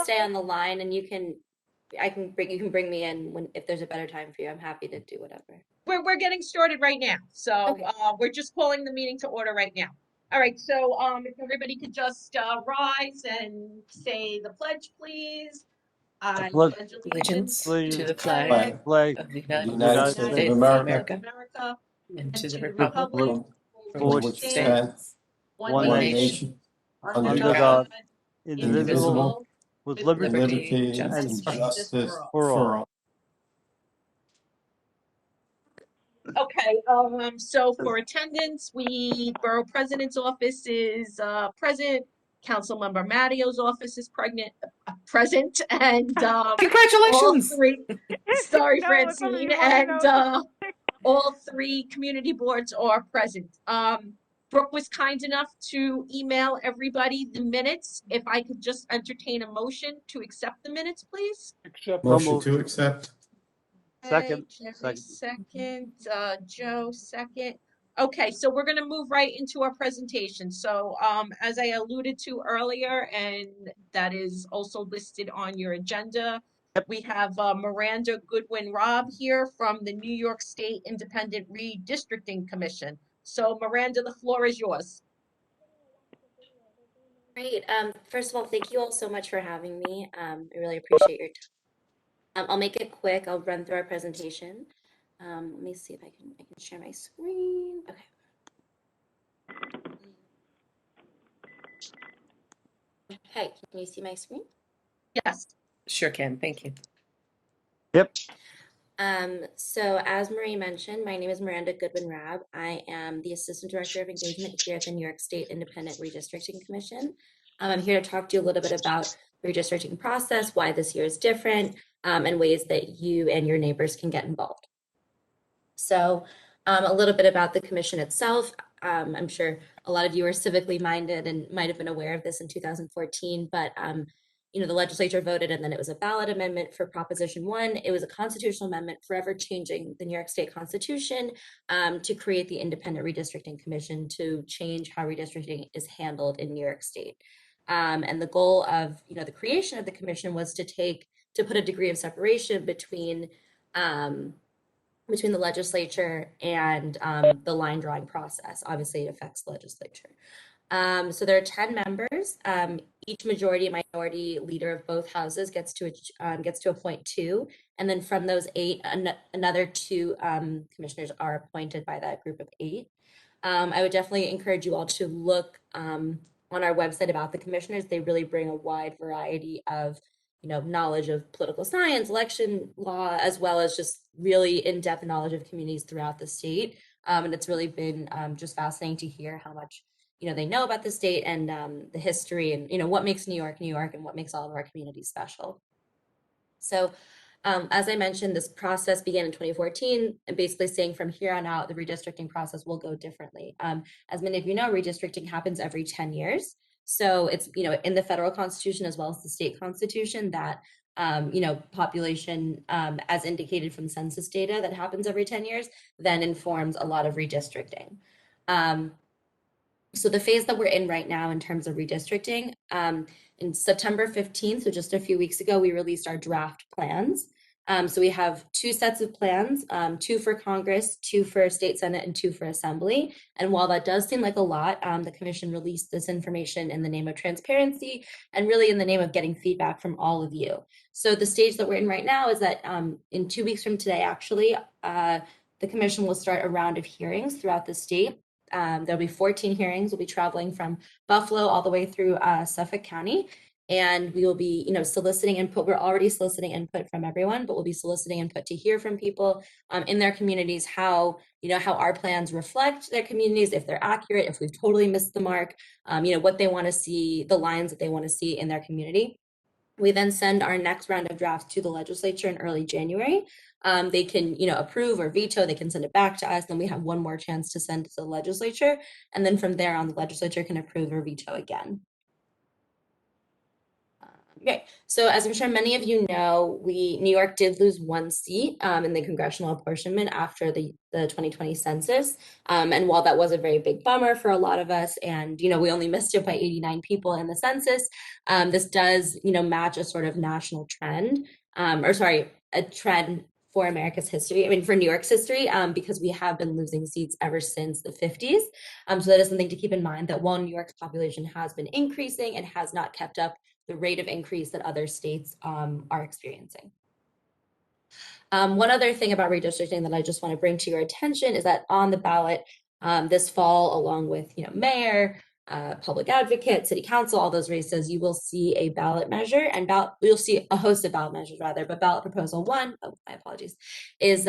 stay on the line, and you can bring me in if there's a better time for you. I'm happy to do whatever. We're getting started right now. So Okay. we're just calling the meeting to order right now. All right, so if everybody could just rise and say the pledge, please. I pledge pledge Allegiance allegiance to the flag flag of the of the United United States of States of America, America and and to the the republic republic for which which it stands stands, one one one nation, nation, nation, under under under God, God, indivisible, indivisible, with with liberty liberty and liberty and and justice justice justice for all. for all. Okay, so for attendance, Borough President's office is present, Councilmember Mattio's office is present, and all Congratulations! three, sorry, No, that's what Francine, you wanna and know. all three community boards are present. Brooke was kind enough to email everybody the minutes. If I could just entertain a motion to accept the minutes, please. Motion to accept. Second. Jerry second, Joe second. Okay, so we're gonna move right into our presentation. So, as I alluded to earlier, and that is also listed on your agenda, we have Miranda Goodwin Robb here from the New York State Independent Redistricting Commission. So Miranda, the floor is yours. Great. First of all, thank you all so much for having me. I really appreciate your time. I'll make it quick. I'll run through our presentation. Let me see if I can share my screen. Okay. Okay, can you see my screen? Yes. Sure can, thank you. Yep. So as Marie mentioned, my name is Miranda Goodwin Rabb. I am the Assistant Director of Engagement here at the New York State Independent Redistricting Commission. I'm here to talk to you a little bit about the redistricting process, why this year is different, and ways that you and your neighbors can get involved. So a little bit about the commission itself. I'm sure a lot of you are civically minded and might have been aware of this in 2014, but the legislature voted and then it was a ballot amendment for Proposition 1. It was a constitutional amendment forever changing the New York State Constitution to create the Independent Redistricting Commission to change how redistricting is handled in New York State. And the goal of the creation of the commission was to put a degree of separation between the legislature and the line drawing process. Obviously, it affects the legislature. So there are 10 members. Each majority and minority leader of both houses gets to appoint 2, and then from those 8, another 2 commissioners are appointed by that group of 8. I would definitely encourage you all to look on our website about the commissioners. They really bring a wide variety of knowledge of political science, election law, as well as just really in-depth knowledge of communities throughout the state. And it's really been just fascinating to hear how much they know about the state and the history and what makes New York, New York, and what makes all of our communities special. So as I mentioned, this process began in 2014, and basically saying from here on out, the redistricting process will go differently. As many of you know, redistricting happens every 10 years. So it's, in the federal constitution as well as the state constitution that, population as indicated from census data that happens every 10 years, then informs a lot of redistricting. So the phase that we're in right now in terms of redistricting, in September 15th, so just a few weeks ago, we released our draft plans. So we have 2 sets of plans, 2 for Congress, 2 for State Senate, and 2 for Assembly. And while that does seem like a lot, the Commission released this information in the name of transparency and really in the name of getting feedback from all of you. So the stage that we're in right now is that in 2 weeks from today, actually, the Commission will start a round of hearings throughout the state. There'll be 14 hearings. We'll be traveling from Buffalo all the way through Suffolk County. And we will be, soliciting input. We're already soliciting input from everyone, but we'll be soliciting input to hear from people in their communities how our plans reflect their communities, if they're accurate, if we've totally missed the mark, what they want to see, the lines that they want to see in their community. We then send our next round of drafts to the legislature in early January. They can, approve or veto. They can send it back to us. Then we have one more chance to send to the legislature. And then from there on, the legislature can approve or veto again. Okay, so as I'm sure many of you know, New York did lose one seat in the Congressional Apportionment after the 2020 census. And while that was a very big bummer for a lot of us, and we only missed it by 89 people in the census, this does match a sort of national trend, a trend for America's history. I mean, for New York's history, because we have been losing seats ever since the 50s. So that is something to keep in mind, that while New York's population has been increasing, it has not kept up the rate of increase that other states are experiencing. One other thing about redistricting that I just want to bring to your attention is that on the ballot this fall, along with mayor, public advocate, city council, all those races, you will see a ballot measure, and you'll see a host of ballot measures rather, but ballot proposal 1, my apologies, is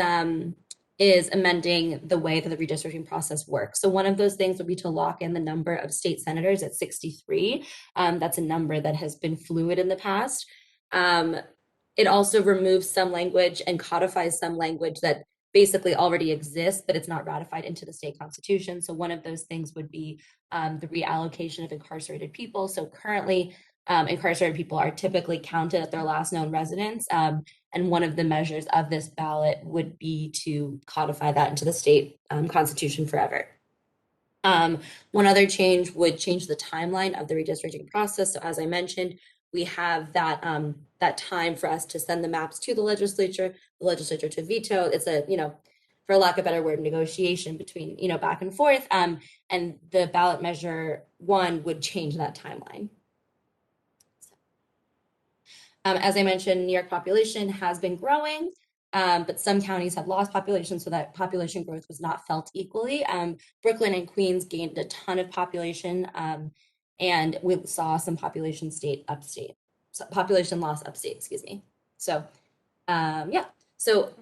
amending the way that the redistricting process works. So one of those things would be to lock in the number of state senators at 63. That's a number that has been fluid in the past. It also removes some language and codifies some language that basically already exists, but it's not ratified into the state constitution. So one of those things would be the reallocation of incarcerated people. So currently, incarcerated people are typically counted at their last known residence. And one of the measures of this ballot would be to codify that into the state constitution forever. One other change would change the timeline of the redistricting process. So as I mentioned, we have that time for us to send the maps to the legislature to veto. It's a, for lack of a better word, negotiation between, back and forth. And the ballot measure 1 would change that timeline. As I mentioned, New York population has been growing, but some counties have lost population, so that population growth was not felt equally. Brooklyn and Queens gained a ton of population, and we saw some population loss upstate, excuse me. So, yeah. So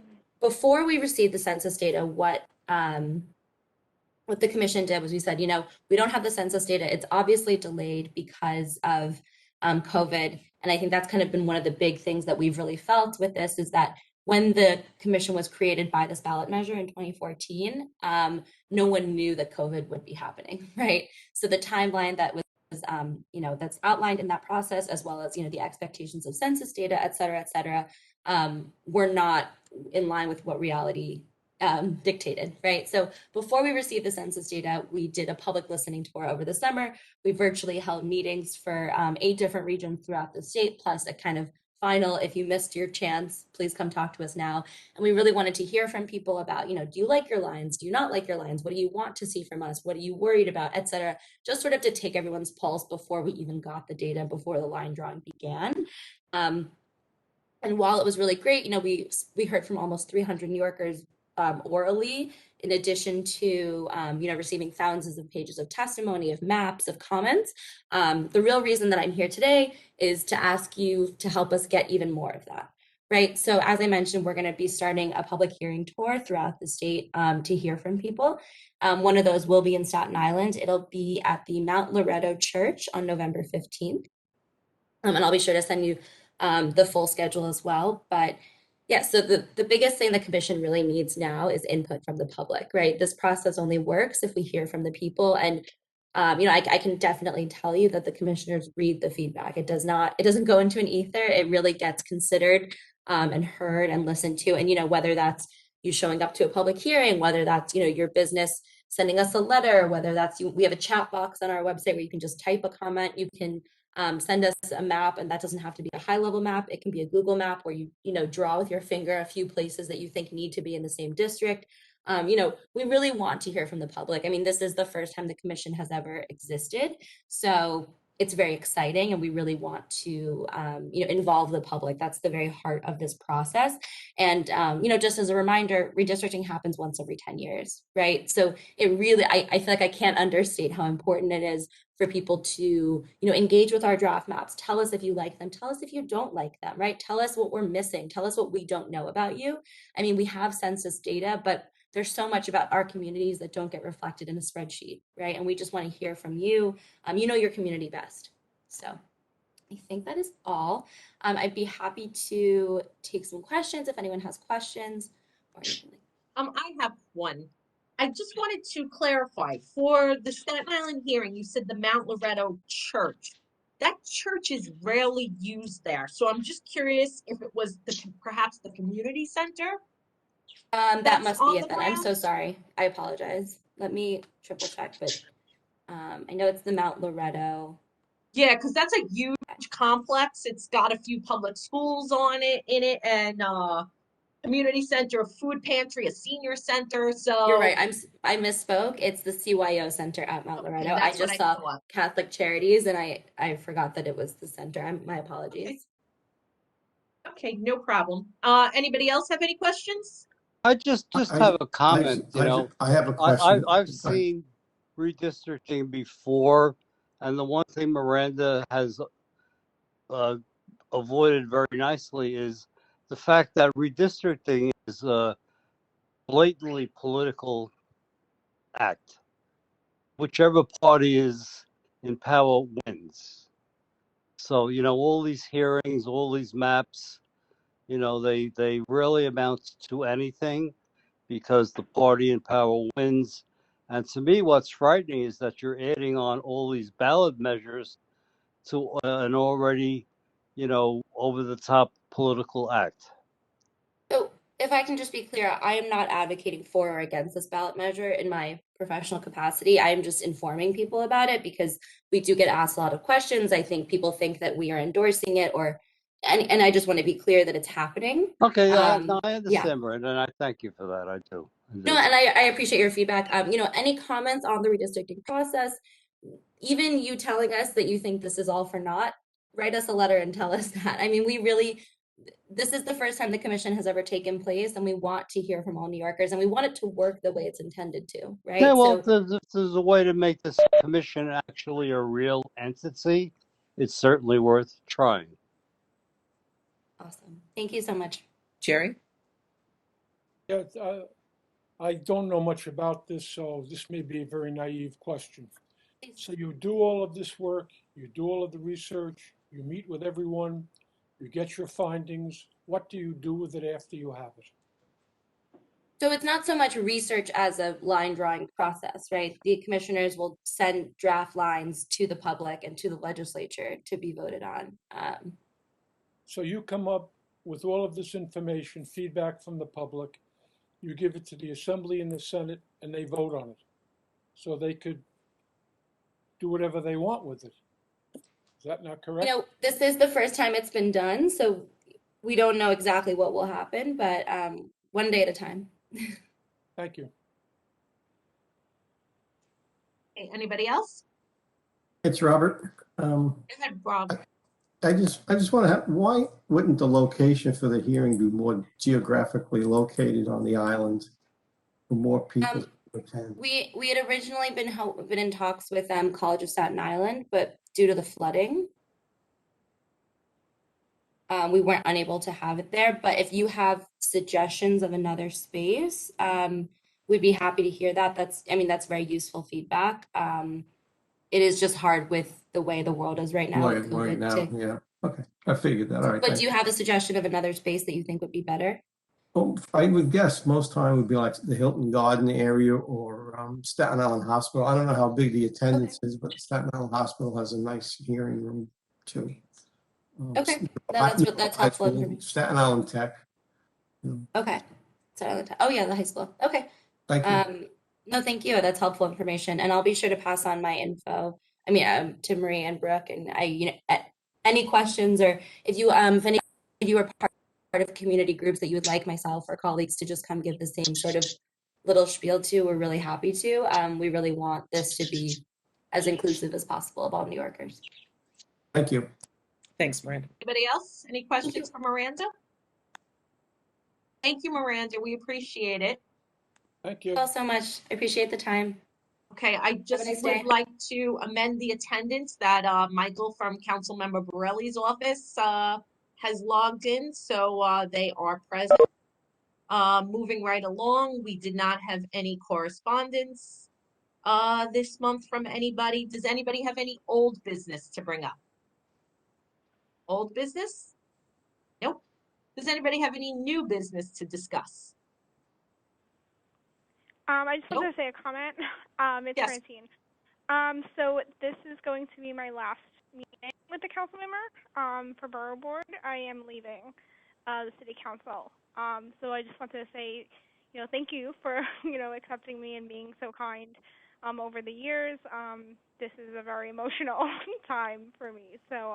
before we received the census data, what the commission did was we said, we don't have the census data. It's obviously delayed because of COVID. And I think that's kind of been one of the big things that we've really felt with this, is that when the commission was created by this ballot measure in 2014, no one knew that COVID would be happening, right? So the timeline that was, that's outlined in that process, as well as, the expectations of census data, et cetera, were not in line with what reality dictated, right? So before we received the census data, we did a public listening tour over the summer. We virtually held meetings for 8 different regions throughout the state, plus a kind of final, if you missed your chance, please come talk to us now. And we really wanted to hear from people about, do you like your lines? Do you not like your lines? What do you want to see from us? What are you worried about, et cetera? Just sort of to take everyone's pulse before we even got the data, before the line drawing began. And while it was really great, we heard from almost 300 New Yorkers orally, in addition to receiving thousands of pages of testimony, of maps, of comments. The real reason that I'm here today is to ask you to help us get even more of that, right? So as I mentioned, we're going to be starting a public hearing tour throughout the state to hear from people. One of those will be in Staten Island. It'll be at the Mount Loretto Church on November 15th. And I'll be sure to send you the full schedule as well. But yeah, so the biggest thing the commission really needs now is input from the public, right? This process only works if we hear from the people. And, I can definitely tell you that the commissioners read the feedback. It doesn't go into an ether. It really gets considered and heard and listened to. And, whether that's you showing up to a public hearing, whether that's, your business sending us a letter, whether that's we have a chat box on our website where you can just type a comment, you can send us a map, and that doesn't have to be a high-level map. It can be a Google map where you draw with your finger a few places that you think need to be in the same district. We really want to hear from the public. I mean, this is the first time the commission has ever existed, so it's very exciting, and we really want to involve the public. That's the very heart of this process. And just as a reminder, redistricting happens once every 10 years, right? So it really, I feel like I can't understate how important it is for people to engage with our draft maps. Tell us if you like them, tell us if you don't like them, right? Tell us what we're missing, tell us what we don't know about you. I mean, we have census data, but there's so much about our communities that don't get reflected in a spreadsheet, right? And we just want to hear from you. You know your community best. So I think that is all. I'd be happy to take some questions if anyone has questions or anything. I have one. I just wanted to clarify, for the Staten Island hearing, you said the Mount Loretto Church. that church is rarely used there. So I'm just curious if it was perhaps the community center That that's must be on it the then. I'm ground. so sorry. I apologize. Let me triple check, but I know it's the Mount Loretto. Yeah, because that's a huge complex. It's got a few public schools in it, and community center, a food pantry, a senior center. You're So right. I misspoke. It's the CYO Center at Mount okay, Loretto. I that's what just I saw thought. Catholic Charities and I forgot that it was the center. My Okay, apologies. okay, no problem. Anybody else have any questions? I just have a comment, I have a question. I've seen redistricting before, and the one thing Miranda has avoided very nicely is the fact that redistricting is a blatantly political act. Whichever party is in power wins. So, all these hearings, all these maps, they rarely amount to anything because the party in power wins. And to me, what's frightening is that you're adding on all these ballot measures to an already, over the top political act. So if I can just be clear, I am not advocating for or against this ballot measure in my professional capacity. I am just informing people about it because we do get asked a lot of questions. I think people think that we are endorsing it and I just want to be clear that it's happening. Okay, yeah, no, I Yeah. understand, Miranda, and I thank you for that. I do. No, and I appreciate your feedback. Any comments on the redistricting process, even you telling us that you think this is all for naught, write us a letter and tell us that. I mean, this is the first time the commission has ever taken place, and we want to hear from all New Yorkers, and we want it to work the way it's intended to, right? Yeah, well, So, if there's a way to make this commission actually a real entity, it's certainly worth trying. awesome. Thank you so much. Jerry? Yeah, I don't know much about this, so this may be a very naive question. So you do all of this work, you do all of the research, you meet with everyone, you get your findings. What do you do with it after you have it? So it's not so much research as a line drawing process, right? The commissioners will send draft lines to the public and to the legislature to be voted on. So you come up with all of this information, feedback from the public, you give it to the Assembly and the Senate, and they vote on it. So they could do whatever they want with it. Is that not correct? This is the first time it's been done, so we don't know exactly what will happen, but one day at a time. Thank you. Okay, anybody else? It's Robert. Go ahead, Rob. I just want to have, why wouldn't the location for the hearing be more geographically located on the island for more people to attend? We had originally been in talks with College of Staten Island, but due to the flooding, we weren't unable to have it there. But if you have suggestions of another space, we'd be happy to hear that. That's very useful feedback. It is just hard with the way the world is right now with Right COVID now, yeah. Okay, I figured that. All right, But thank do you have a suggestion of another space that you think would be better? Well, I would guess most time would be like the Hilton Garden area or Staten Island Hospital. I don't know how big the attendance is, but Staten Island Hospital has a nice hearing room too. Okay, that's High helpful school, information. Staten Island Tech. Okay, oh yeah, the high school. Okay. Thank you. No, thank you. That's helpful information, and I'll be sure to pass on my info. To Marie and Brooke, and any questions or if any of you are part of community groups that you would like myself or colleagues to just come give the same sort of little spiel to, we're really happy to. We really want this to be as inclusive as possible of all New Yorkers. Thank you. Thanks, Miranda. Anybody else? Any questions for Miranda? Thank you, Miranda. We appreciate it. Thank you. Thank you all so much. I appreciate the time. Okay, I just nice would day. like to amend the attendance that Michael from Councilmember Borelli's office has logged in, so they are present. Moving right along, we did not have any correspondence this month from anybody. Does anybody have any old business to bring up? Old business? Nope. Does anybody have any new business to discuss? I just wanted to say a comment. It's Yes. Francine. So this is going to be my last meeting with the council member for Borough Board. I am leaving the city council. So I just wanted to say, thank you for, accepting me and being so kind over the years. This is a very emotional time for me. So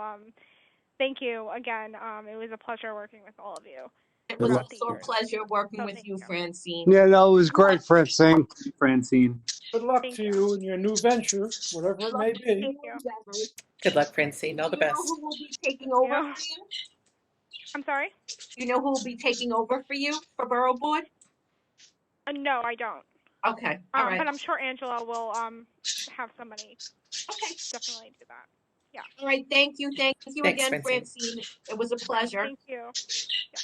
thank you again. It was a pleasure working with all of you It Good was luck. throughout the also a years. pleasure working So with thank you, you. Francine. Yeah, no, it was great, Francine. Francine. Good luck Thank to you. you in your new venture, whatever it may be. Thank you. Good luck, Francine. All Do the you know best. who will be taking Thank over you. for you? I'm sorry? Do you know who will be taking over for you for Borough Board? No, I don't. Okay, all right. But I'm sure Angela will have somebody Okay, definitely do that. Yeah. all right, thank you Thanks, again, Francine. Francine. It was a pleasure. Thank you.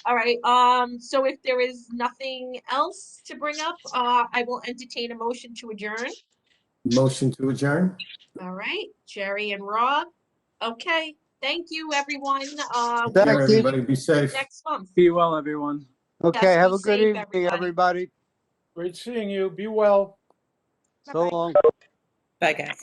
All right, so if there is nothing else to bring up, I will entertain a motion to adjourn. Motion to adjourn? All right, Jerry and Rob. Okay, thank you, everyone. Take care, Thank you. everybody. Be safe. Next month. Be well, everyone. Okay, Yes, have be a good safe, evening, everybody. Great seeing you. Be well. So Bye-bye. long. Bye, guys.